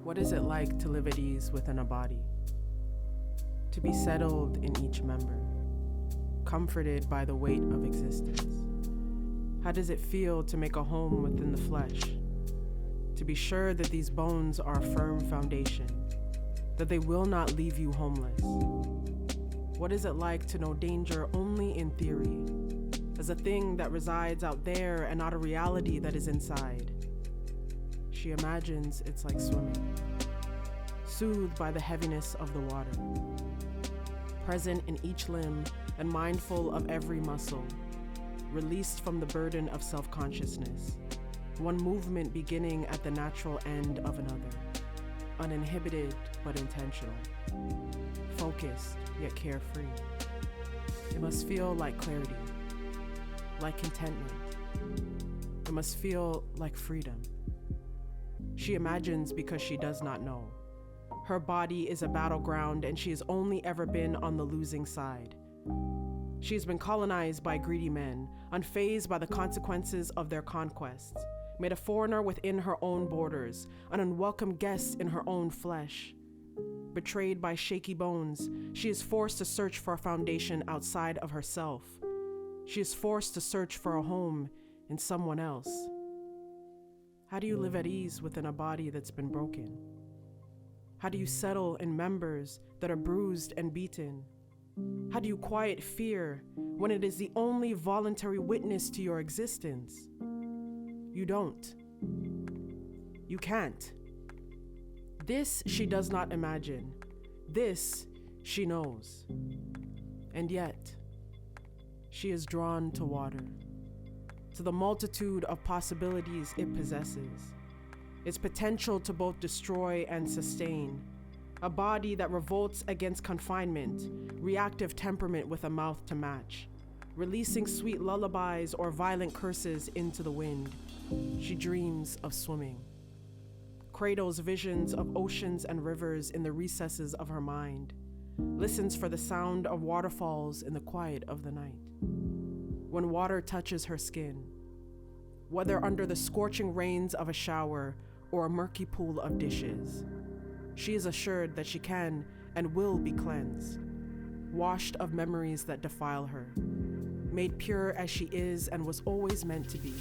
What is it like to live at ease within a body? To be settled in each member, comforted by the weight of existence. How does it feel to make a home within the flesh? To be sure that these bones are a firm foundation, that they will not leave you homeless. What is it like to know danger only in theory, as a thing that resides out there and not a reality that is inside? She imagines it's like swimming, soothed by the heaviness of the water, present in each limb and mindful of every muscle, released from the burden of self-consciousness, one movement beginning at the natural end of another, uninhibited but intentional, focused yet carefree. It must feel like clarity, like contentment. It must feel like freedom. She imagines because she does not know. Her body is a battleground and she has only ever been on the losing side. She has been colonized by greedy men, unfazed by the consequences of their conquests, made a foreigner within her own borders, an unwelcome guest in her own flesh. Betrayed by shaky bones, she is forced to search for a foundation outside of herself. She is forced to search for a home in someone else. How do you live at ease within a body that's been broken? How do you settle in members that are bruised and beaten? How do you quiet fear when it is the only voluntary witness to your existence? You don't. You can't. This she does not imagine. This she knows. And yet, she is drawn to water, to the multitude of possibilities it possesses, its potential to both destroy and sustain, a body that revolts against confinement, reactive temperament with a mouth to match, releasing sweet lullabies or violent curses into the wind. She dreams of swimming, cradles visions of oceans and rivers in the recesses of her mind, listens for the sound of waterfalls in the quiet of the night. When water touches her skin, whether under the scorching rains of a shower or a murky pool of dishes, she is assured that she can and will be cleansed, washed of memories that defile her, made pure as she is and was always meant to be.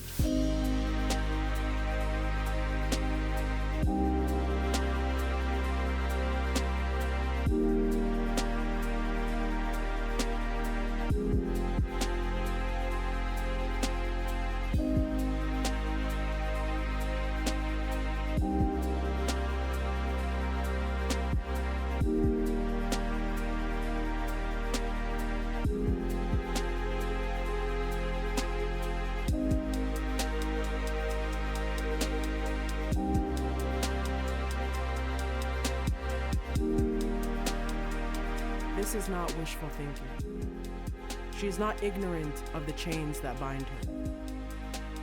This is not wishful thinking. She is not ignorant of the chains that bind her.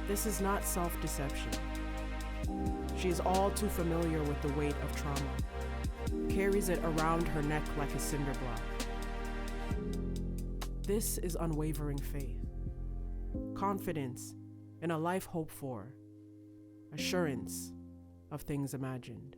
This is not self-deception. She is all too familiar with the weight of trauma, carries it around her neck like a cinder block. This is unwavering faith, confidence in a life hoped for, assurance of things imagined.